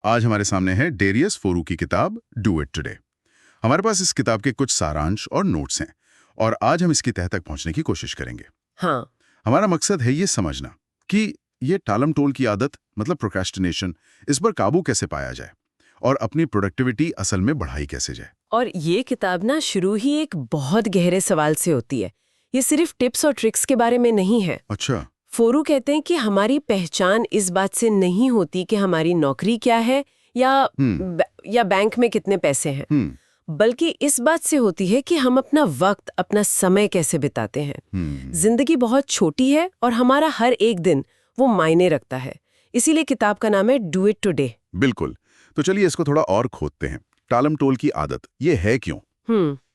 आज हमारे सामने है डेरियस फोरू की किताब डू इट टुडे। हमारे पास इस किताब के कुछ सारांश और नोट्स हैं और आज हम इसकी तह तक पहुंचने की कोशिश करेंगे। हाँ। हमारा मकसद है ये समझना कि ये टालम टोल की आदत मतलब प्रोक्रेस्टिनेशन, इस पर काबू कैसे पाया जाए और अपनी प्रोडक्टिविटी असल में बढ़ाई कैसे जाए। और ये किताब ना शुरू ही एक बहुत गहरे सवाल से होती है। ये सिर्फ टिप्स और ट्रिक्स के बारे में नहीं है। अच्छा। फोरू कहते हैं कि हमारी पहचान इस बात से नहीं होती कि हमारी नौकरी क्या है या बैंक में कितने पैसे हैं, बल्कि इस बात से होती है कि हम अपना वक्त, अपना समय कैसे बिताते हैं। जिंदगी बहुत छोटी है और हमारा हर एक दिन वो मायने रखता है। इसीलिए किताब का नाम है डू इट टुडे। बिल्कुल। तो चलिए इसको थोड़ा और खोदते हैं। टालम टोल की आदत ये है क्यों?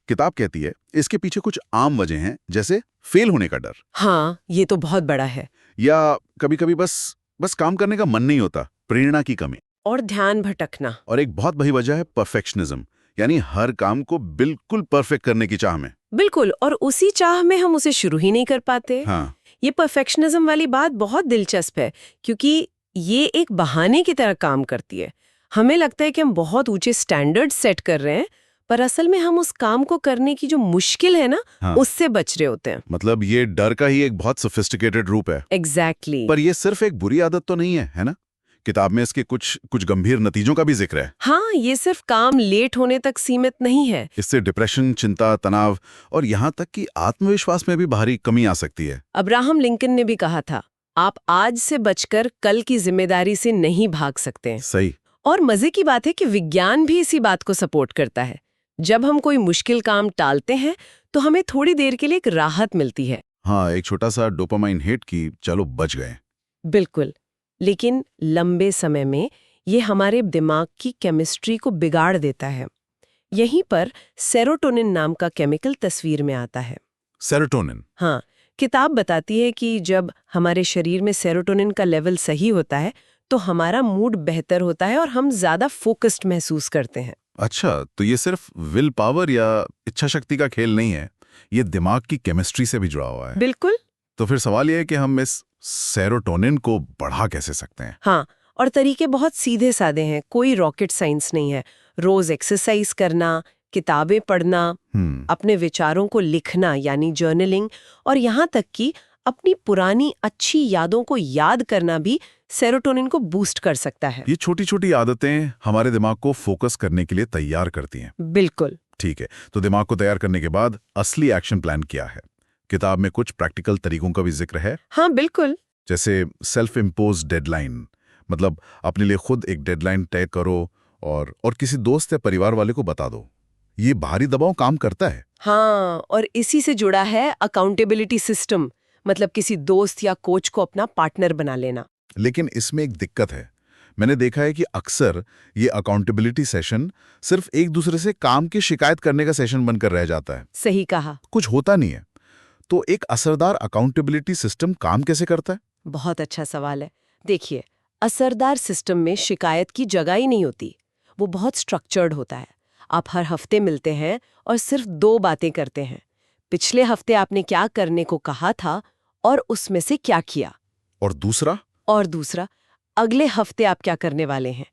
किताब कहती है इसके पीछे कुछ आम वजह हैं, जैसे फेल होने का डर। हाँ, ये तो बहुत बड़ा है। या कभी-कभी बस काम करने का मन नहीं होता, प्रेरणा की कमी और ध्यान भटकना। और एक बहुत बड़ी वजह है परफेक्शनिज्म, यानी हर काम को बिल्कुल परफेक्ट करने की चाह में। बिल्कुल, और उसी चाह में हम उसे शुरू ही नहीं कर पाते। हाँ। ये परफेक्शनिज्म वाली बात बहुत दिलचस्प है क्योंकि ये एक बहाने की तरह काम करती है। हमें लगता है कि हम बहुत ऊंचे स्टैंडर्ड सेट कर रहे हैं, पर असल में हम उस काम को करने की जो मुश्किल है ना, हाँ। उससे बच रहे होते हैं। मतलब ये डर का ही एक बहुत सोफिस्टिकेटेड रूप है। एग्जैक्टली। पर ये सिर्फ एक बुरी आदत तो नहीं है ना? किताब में इसके कुछ गंभीर नतीजों का भी जिक्र है। हाँ, ये सिर्फ काम लेट होने तक सीमित नहीं है। इससे डिप्रेशन, चिंता, तनाव और यहाँ तक कि आत्मविश्वास में भी भारी कमी आ सकती है। अब्राहम लिंकन ने भी कहा था, आप आज से बचकर कल की जिम्मेदारी से नहीं भाग सकते। सही। और मजे की बात है कि विज्ञान भी इसी बात को सपोर्ट करता है। जब हम कोई मुश्किल काम टालते हैं तो हमें थोड़ी देर के लिए एक राहत मिलती है। हाँ, एक छोटा सा डोपामाइन हिट की चलो बच गए। बिल्कुल, लेकिन लंबे समय में ये हमारे दिमाग की केमिस्ट्री को बिगाड़ देता है। यहीं पर सेरोटोनिन नाम का केमिकल तस्वीर में आता है। सेरोटोनिन? हाँ, किताब बताती है कि जब हमारे शरीर में सेरोटोनिन का लेवल सही होता है तो हमारा मूड बेहतर होता है और हम ज्यादा फोकस्ड महसूस करते हैं। अच्छा, तो ये सिर्फ विल पावर या इच्छा शक्ति का खेल नहीं है, ये दिमाग की केमिस्ट्री से भी जुड़ा हुआ है। बिल्कुल। तो फिर सवाल ये है कि हम इस सेरोटोनिन को बढ़ा कैसे सकते हैं? हाँ, और तरीके बहुत सीधे साधे हैं, कोई रॉकेट साइंस नहीं है। रोज एक्सरसाइज करना, किताबें पढ़ना, अपने विचारों को लिखना यानी जर्नलिंग, और यहाँ तक कि अपनी पुरानी अच्छी यादों को याद करना भी सेरोटोनिन को बूस्ट कर सकता है। ये छोटी छोटी आदतें हमारे दिमाग को फोकस करने के लिए तैयार करती हैं। बिल्कुल। ठीक है, तो दिमाग को तैयार करने के बाद असली एक्शन प्लान क्या है? किताब में कुछ प्रैक्टिकल तरीकों का भी जिक्र है। हाँ, बिल्कुल। जैसे सेल्फ इम्पोज डेडलाइन, मतलब अपने लिए खुद एक डेडलाइन तय करो और किसी दोस्त या परिवार वाले को बता दो। ये बाहरी दबाव काम करता है। हाँ, और इसी से जुड़ा है अकाउंटेबिलिटी सिस्टम, मतलब किसी दोस्त या कोच को अपना पार्टनर बना लेना। लेकिन इसमें एक दिक्कत है। मैंने देखा है कि अक्सर ये अकाउंटेबिलिटी सेशन सिर्फ एक दूसरे से काम की शिकायत करने का सेशन बनकर रह जाता है। सही कहा। कुछ होता नहीं है। तो एक असरदार अकाउंटेबिलिटी सिस्टम काम कैसे करता है? बहुत अच्छा सवाल है। देखिए, असरदार सिस्टम में शिकायत की जगह ही नहीं होती। वो बहुत स्ट्रक्चर्ड होता है। आप हर हफ्ते मिलते हैं और सिर्फ 2 बातें करते हैं। पिछले हफ्ते आपने क्या करने को कहा था और उसमें से क्या किया। और दूसरा, अगले हफ्ते आप क्या करने वाले हैं।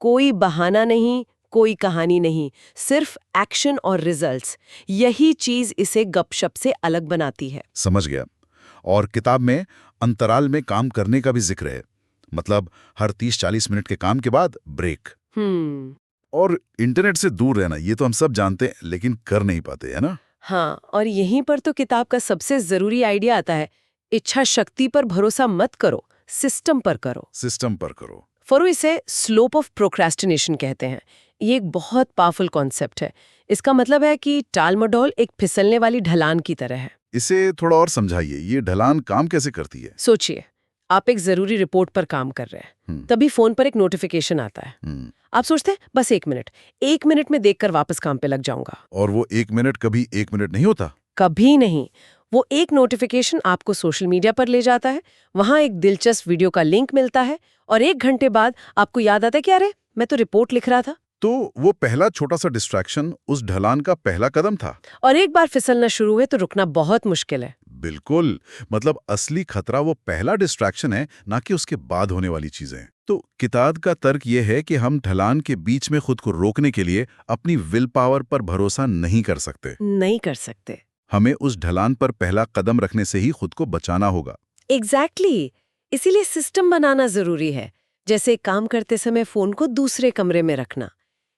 कोई बहाना नहीं, कोई कहानी नहीं, सिर्फ एक्शन और रिजल्ट्स। यही चीज इसे गपशप से अलग बनाती है। समझ गया। और किताब में अंतराल में काम करने का भी जिक्र है, मतलब हर 30-40 मिनट के काम के बाद ब्रेक। और इंटरनेट से दूर रहना, ये तो हम सब जानते हैं, लेकिन कर नहीं पाते, है ना? हाँ, और यहीं पर तो किताब का सबसे जरूरी आइडिया आता है। इच्छा शक्ति पर भरोसा मत करो, सिस्टम पर करो। फोरू इसे स्लोप ऑफ प्रोक्रेस्टिनेशन कहते हैं। ये एक बहुत पावरफुल कॉन्सेप्ट है। इसका मतलब है कि टालमटोल एक फिसलने वाली ढलान की तरह है। इसे थोड़ा और समझाइए, ये ढलान काम कैसे करती है? सोचिए, आप एक जरूरी रिपोर्ट पर काम कर रहे हैं, तभी फोन पर एक नोटिफिकेशन आता है। आप सोचते हैं बस 1 मिनट में देखकर वापस काम पे लग जाऊंगा। और वो 1 मिनट कभी 1 मिनट नहीं होता। कभी नहीं। वो एक नोटिफिकेशन आपको सोशल मीडिया पर ले जाता है, वहां एक दिलचस्प वीडियो का लिंक मिलता है और 1 घंटे बाद आपको याद आता है कि अरे, मैं तो रिपोर्ट लिख रहा था। तो वो पहला छोटा सा डिस्ट्रैक्शन उस ढलान का पहला कदम था। और एक बार फिसलना शुरू हुए तो रुकना बहुत मुश्किल है। बिल्कुल, मतलब असली खतरा वो पहला डिस्ट्रैक्शन है, ना कि उसके बाद होने वाली चीजें। तो किताब का तर्क ये है कि हम ढलान के बीच में खुद को रोकने के लिए अपनी विल पावर पर भरोसा नहीं कर सकते। नहीं कर सकते। हमें उस ढलान पर पहला कदम रखने से ही खुद को बचाना होगा। एग्जैक्टली। इसीलिए सिस्टम बनाना जरूरी है, जैसे काम करते समय फोन को दूसरे कमरे में रखना।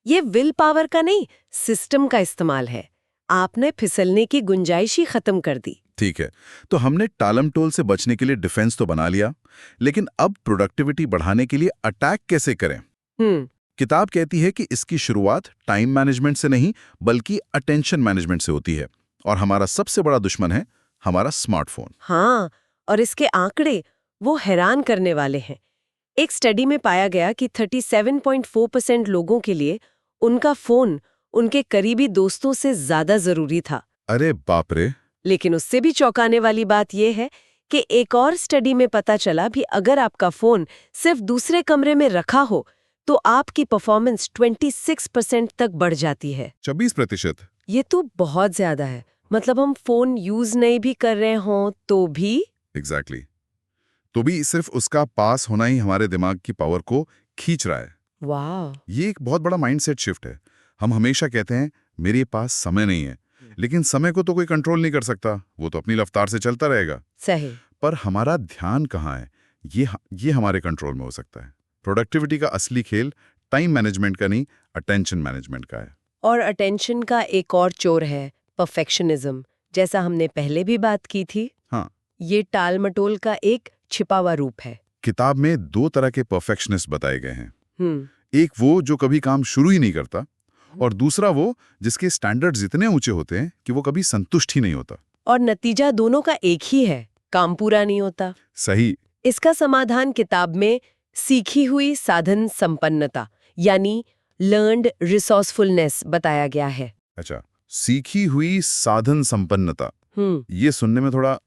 ये विल पावर का नहीं, सिस्टम का इस्तेमाल है। आपने फिसलने की गुंजाइश ही खत्म कर दी। ठीक है, तो हमने टालम टोल से बचने के लिए डिफेंस तो बना लिया, लेकिन अब प्रोडक्टिविटी बढ़ाने के लिए अटैक कैसे करें? किताब कहती है कि इसकी शुरुआत टाइम मैनेजमेंट से नहीं बल्कि अटेंशन मैनेजमेंट से होती है, और हमारा सबसे बड़ा दुश्मन है हमारा स्मार्टफोन। हाँ, और इसके आंकड़े वो हैरान करने वाले हैं। एक स्टडी में पाया गया कि 37.4% लोगों के लिए उनका फोन उनके करीबी दोस्तों से ज्यादा जरूरी था। अरे बाप रे! लेकिन उससे भी चौंकाने वाली बात यह है कि एक और स्टडी में पता चला भी अगर आपका फोन सिर्फ दूसरे कमरे में रखा हो तो आपकी परफॉर्मेंस 26% तक बढ़ जाती है। 26%? ये तो बहुत ज्यादा है। मतलब हम फोन यूज नहीं भी कर रहे हों तो भी। एग्जैक्टली। तो भी सिर्फ उसका पास होना ही हमारे दिमाग की पावर को खींच रहा है। वाह! ये एक बहुत बड़ा माइंडसेट शिफ्ट है। हम हमेशा कहते हैं मेरे पास समय नहीं है, लेकिन समय को तो कोई कंट्रोल नहीं कर सकता, वो तो अपनी रफ्तार से चलता रहेगा। सही। पर हमारा ध्यान कहाँ है, ये हमारे कंट्रोल में हो सकता है। प्रोडक्टिविटी का असली खेल टाइम मैनेजमेंट का नहीं, अटेंशन मैनेजमेंट का है। और अटेंशन का एक और चोर है परफेक्शनिज्म, जैसा हमने पहले भी बात की थी। हाँ, ये टाल मटोल का एक छिपा हुआ रूप है। किताब में 2 तरह के परफेक्शनिस्ट बताए गए हैं। एक वो जो कभी काम शुरू ही नहीं करता, और दूसरा वो जिसके स्टैंडर्ड्स इतने ऊंचे होते हैं कि वो कभी संतुष्ट ही नहीं होता। और नतीजा दोनों का एक ही है, काम पूरा नहीं होता। सही। इसका समाधान किताब में सीखी हुई साधन संपन्नता यानी लर्न्ड रिसोर्सफुलनेस बताया गया है। अच्छा, सीखी हुई साधन संपन्नता। ये सुनने में थोड़ा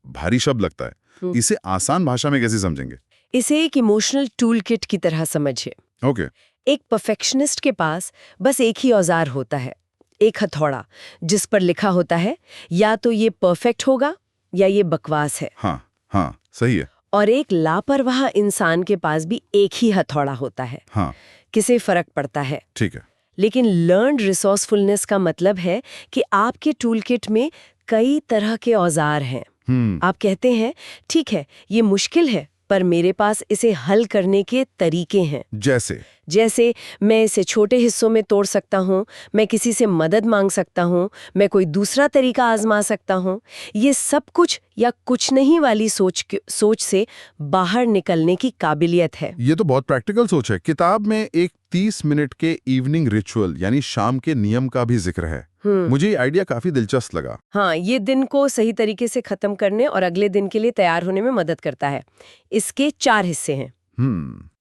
भारी शब्द लगता है। इसे आसान भाषा में कैसे समझेंगे? इसे एक इमोशनल टूल किट की तरह समझिए। ओके। एक परफेक्शनिस्ट के पास बस एक ही औजार होता है, एक हथौड़ा, जिस पर लिखा होता है या तो ये परफेक्ट होगा या ये बकवास है। हाँ, सही है। और एक लापरवाह इंसान के पास भी एक ही हथौड़ा होता है। हाँ। किसे फर्क पड़ता है? ठीक है। लेकिन लर्न्ड रिसोर्सफुलनेस का मतलब है कि आपके टूल किट में कई तरह के औजार हैं। आप कहते हैं ठीक है, ये मुश्किल है, पर मेरे पास इसे हल करने के तरीके हैं। जैसे मैं इसे छोटे हिस्सों में तोड़ सकता हूँ, मैं किसी से मदद मांग सकता हूँ, मैं कोई दूसरा तरीका आजमा सकता हूँ। ये सब कुछ या कुछ नहीं वाली सोच से बाहर निकलने की काबिलियत है। ये तो बहुत प्रैक्टिकल सोच है। किताब में एक 30 मिनट के इवनिंग रिचुअल यानी शाम के नियम का भी जिक्र है। मुझे ये आइडिया काफी दिलचस्प लगा। हाँ, ये दिन को सही तरीके से खत्म करने और अगले दिन के लिए तैयार होने में मदद करता है। इसके 4 हिस्से हैं।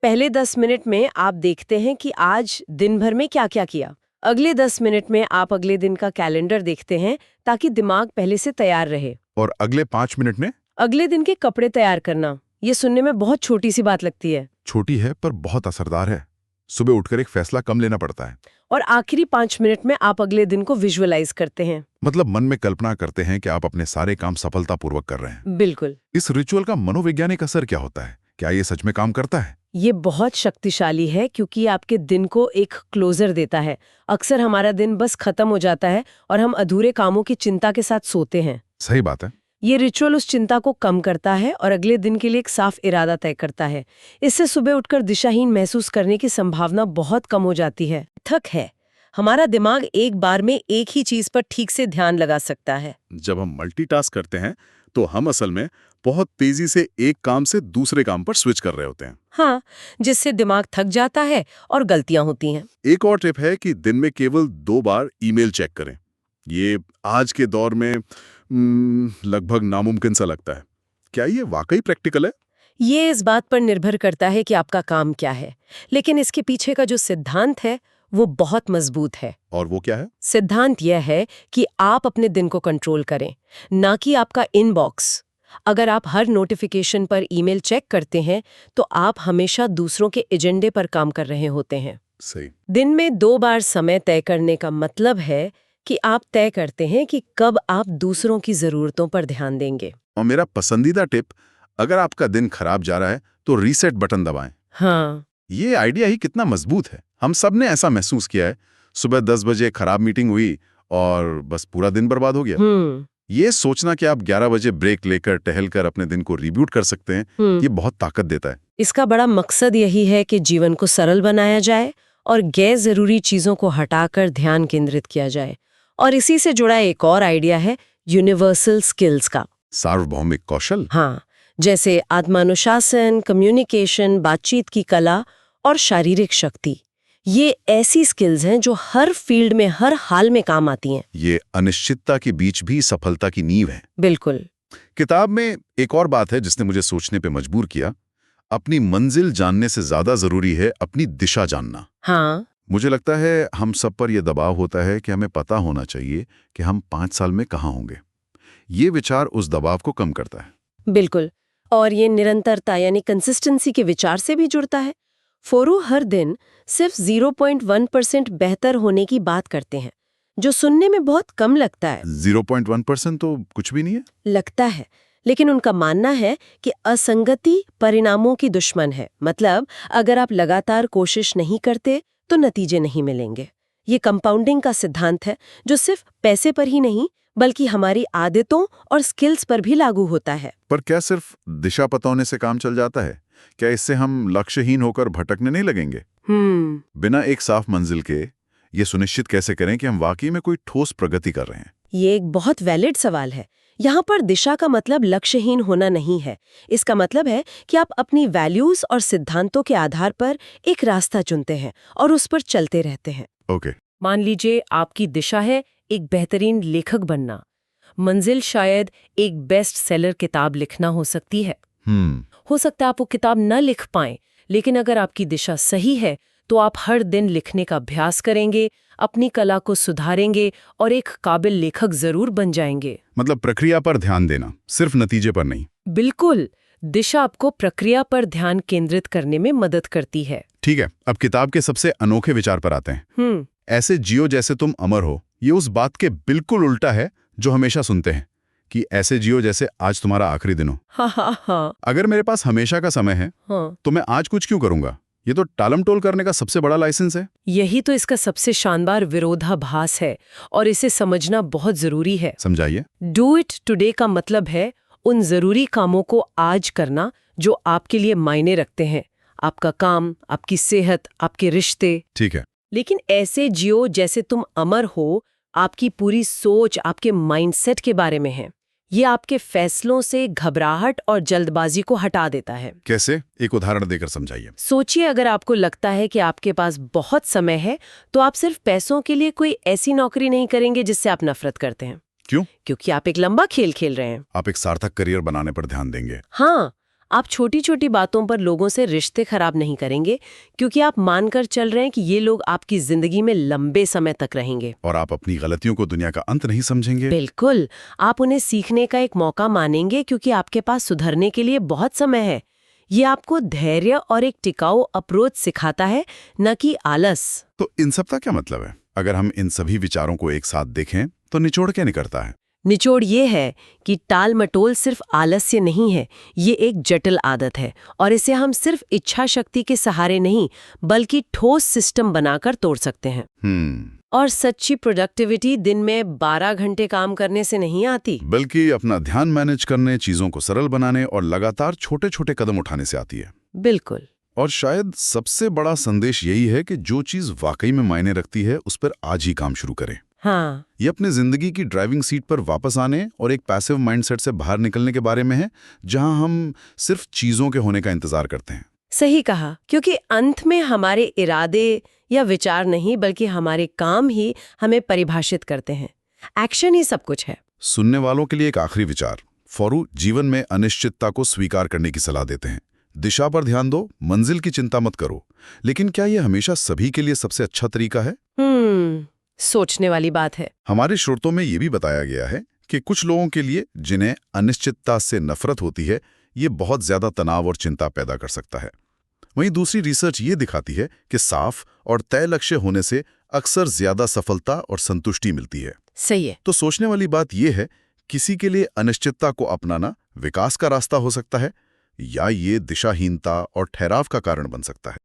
पहले 10 मिनट में आप देखते हैं कि आज दिन भर में क्या क्या किया। अगले 10 मिनट में आप अगले दिन का कैलेंडर देखते हैं ताकि दिमाग पहले से तैयार रहे। और अगले 5 मिनट में अगले दिन के कपड़े तैयार करना। ये सुनने में बहुत छोटी सी बात लगती है। छोटी है पर बहुत असरदार है। सुबह उठकर एक फैसला कम लेना पड़ता है। और आखिरी 5 मिनट में आप अगले दिन को विजुअलाइज करते हैं। मन में कल्पना करते हैं कि आप अपने सारे काम सफलतापूर्वक कर रहे हैं। बिल्कुल। इस रिचुअल का मनोवैज्ञानिक असर क्या होता है? क्या ये सच में काम करता है? ये बहुत शक्तिशाली है क्योंकि आपके दिन को एक क्लोजर देता है। अक्सर हमारा दिन बस खत्म हो जाता है और हम अधूरे कामों की चिंता के साथ सोते हैं। सही बात है। ये रिचुअल उस चिंता को कम करता है और अगले दिन के लिए एक साफ इरादा तय करता है। इससे सुबह उठकर दिशाहीन महसूस करने की संभावना बहुत कम हो जाती है। थक है, हमारा दिमाग एक बार में एक ही चीज पर ठीक से ध्यान लगा सकता है। जब हम मल्टीटास्क करते हैं तो हम असल में बहुत तेजी से एक काम से दूसरे काम पर स्विच कर रहे होते हैं। हाँ, जिससे दिमाग थक जाता है और गलतियां होती हैं। एक और टिप है कि दिन में केवल 2 बार ईमेल चेक करें। ये आज के दौर में लगभग नामुमकिन सा लगता है। क्या ये वाकई प्रैक्टिकल है? ये इस बात पर निर्भर करता है कि आपका काम क्या है, लेकिन इसके पीछे का जो सिद्धांत है वो बहुत मजबूत है। और वो क्या है? सिद्धांत यह है कि आप अपने दिन को कंट्रोल करें, ना कि आपका इनबॉक्स। अगर आप हर नोटिफिकेशन पर ईमेल चेक करते हैं तो आप हमेशा दूसरों के एजेंडे पर काम कर रहे होते हैं। सही। दिन में 2 बार समय तय करने का मतलब है कि आप तय करते हैं कि कब आप दूसरों की जरूरतों पर ध्यान देंगे। और मेरा पसंदीदा टिप, अगर आपका दिन खराब जा रहा है तो रीसेट बटन दबाएं। हाँ, ये आइडिया ही कितना मजबूत है। हम सब ने ऐसा महसूस किया है, सुबह 10 बजे खराब मीटिंग हुई और बस पूरा दिन बर्बाद हो गया। ये सोचना कि आप 11 बजे ब्रेक लेकर टहलकर अपने दिन को रिब्यूट कर सकते हैं, ये बहुत ताकत देता है। इसका बड़ा मकसद यही है कि जीवन को सरल बनाया जाए और गैर जरूरी चीजों को हटाकर ध्यान केंद्रित किया जाए। और इसी से जुड़ा एक और आइडिया है यूनिवर्सल स्किल्स का। सार्वभौमिक कौशल? हाँ, जैसे आत्मानुशासन, कम्युनिकेशन, बातचीत की कला और शारीरिक शक्ति। ये ऐसी स्किल्स हैं जो हर फील्ड में हर हाल में काम आती हैं। ये अनिश्चितता के बीच भी सफलता की नींव है। बिल्कुल। किताब में एक और बात है जिसने मुझे सोचने पे मजबूर किया। अपनी मंजिल जानने से ज्यादा जरूरी है अपनी दिशा जानना। हाँ, मुझे लगता है हम सब पर यह दबाव होता है कि हमें पता होना चाहिए कि हम 5 साल में कहाँ होंगे। ये विचार उस दबाव को कम करता है। बिल्कुल। और ये निरंतरता यानी कंसिस्टेंसी के विचार से भी जुड़ता है। फोरू हर दिन सिर्फ 0.1% बेहतर होने की बात करते हैं, जो सुनने में बहुत कम लगता है। 0.1% तो कुछ भी नहीं है। लगता है, लेकिन उनका मानना है कि असंगति परिणामों की दुश्मन है। मतलब अगर आप लगातार कोशिश नहीं करते तो नतीजे नहीं मिलेंगे। ये कंपाउंडिंग का सिद्धांत है जो सिर्फ पैसे पर ही नहीं बल्कि हमारी आदतों और स्किल्स पर भी लागू होता है। पर क्या सिर्फ दिशा पता होने से काम चल जाता है? क्या इससे हम लक्ष्यहीन होकर भटकने नहीं लगेंगे? बिना एक साफ मंजिल के ये सुनिश्चित कैसे करें कि हम वाकई में कोई ठोस प्रगति कर रहे हैं? ये एक बहुत वैलिड सवाल है। यहाँ पर दिशा का मतलब लक्ष्यहीन होना नहीं है। इसका मतलब है कि आप अपनी वैल्यूज और सिद्धांतों के आधार पर एक रास्ता चुनते हैं और उस पर चलते रहते हैं। ओके। मान लीजिए आपकी दिशा है एक बेहतरीन लेखक बनना। मंजिल शायद एक बेस्ट सेलर किताब लिखना हो सकती है। हो सकता है आप वो किताब न लिख पाएं, लेकिन अगर आपकी दिशा सही है तो आप हर दिन लिखने का अभ्यास करेंगे, अपनी कला को सुधारेंगे और एक काबिल लेखक जरूर बन जाएंगे। मतलब प्रक्रिया पर ध्यान देना, सिर्फ नतीजे पर नहीं। बिल्कुल। दिशा आपको प्रक्रिया पर ध्यान केंद्रित करने में मदद करती है। ठीक है, अब किताब के सबसे अनोखे विचार पर आते हैं। ऐसे जियो जैसे तुम अमर हो, ये उस बात के बिल्कुल उल्टा है जो हमेशा सुनते हैं कि ऐसे जियो जैसे आज तुम्हारा आखिरी दिन हो। हाँ। अगर मेरे पास हमेशा का समय है तो मैं आज कुछ क्यों करूंगा? ये तो टालमटोल करने का सबसे बड़ा लाइसेंस है। यही तो इसका सबसे शानदार विरोधाभास है और इसे समझना बहुत जरूरी है। समझाइए। डू इट टुडे का मतलब है उन जरूरी कामों को आज करना जो आपके लिए मायने रखते हैं। आपका काम, आपकी सेहत, आपके रिश्ते। ठीक है। लेकिन ऐसे जियो जैसे तुम अमर हो, आपकी पूरी सोच आपके माइंडसेट के बारे में है। ये आपके फैसलों से घबराहट और जल्दबाजी को हटा देता है। कैसे? एक उदाहरण देकर समझाइए। सोचिए, अगर आपको लगता है कि आपके पास बहुत समय है तो आप सिर्फ पैसों के लिए कोई ऐसी नौकरी नहीं करेंगे जिससे आप नफरत करते हैं। क्यों? क्योंकि आप एक लंबा खेल खेल रहे हैं। आप एक सार्थक करियर बनाने पर ध्यान देंगे। हाँ, आप छोटी छोटी बातों पर लोगों से रिश्ते खराब नहीं करेंगे क्योंकि आप मानकर चल रहे हैं कि ये लोग आपकी जिंदगी में लंबे समय तक रहेंगे। और आप अपनी गलतियों को दुनिया का अंत नहीं समझेंगे। बिल्कुल, आप उन्हें सीखने का एक मौका मानेंगे क्योंकि आपके पास सुधरने के लिए बहुत समय है। ये आपको धैर्य और एक टिकाऊ अप्रोच सिखाता है, न कि आलस। तो इन सब का क्या मतलब है? अगर हम इन सभी विचारों को एक साथ देखें तो निचोड़ क्या निकलता है? निचोड़ ये है कि टाल मटोल सिर्फ आलस्य नहीं है, ये एक जटिल आदत है और इसे हम सिर्फ इच्छा शक्ति के सहारे नहीं बल्कि ठोस सिस्टम बनाकर तोड़ सकते हैं। और सच्ची प्रोडक्टिविटी दिन में 12 घंटे काम करने से नहीं आती, बल्कि अपना ध्यान मैनेज करने, चीजों को सरल बनाने और लगातार छोटे छोटे कदम उठाने से आती है। बिल्कुल। और शायद सबसे बड़ा संदेश यही है कि जो चीज वाकई में मायने रखती है उस पर आज ही काम शुरू करें। हाँ, ये अपने जिंदगी की ड्राइविंग सीट पर वापस आने और एक पैसिव माइंडसेट से बाहर निकलने के बारे में है, जहां हम सिर्फ चीजों के होने का इंतजार करते हैं। सही कहा, क्योंकि अंत में हमारे इरादे या विचार नहीं बल्कि हमारे काम ही हमें परिभाषित करते हैं। एक्शन ही सब कुछ है। सुनने वालों के लिए एक आखिरी विचार। फोरू जीवन में अनिश्चितता को स्वीकार करने की सलाह देते हैं। दिशा पर ध्यान दो, मंजिल की चिंता मत करो। लेकिन क्या यह हमेशा सभी के लिए सबसे अच्छा तरीका है? सोचने वाली बात है। हमारे स्रोतों में यह भी बताया गया है कि कुछ लोगों के लिए जिन्हें अनिश्चितता से नफरत होती है, ये बहुत ज्यादा तनाव और चिंता पैदा कर सकता है। वहीं दूसरी रिसर्च ये दिखाती है कि साफ और तय लक्ष्य होने से अक्सर ज्यादा सफलता और संतुष्टि मिलती है। सही है। तो सोचने वाली बात यह है, किसी के लिए अनिश्चितता को अपनाना विकास का रास्ता हो सकता है, या ये दिशाहीनता और ठहराव का कारण बन सकता है?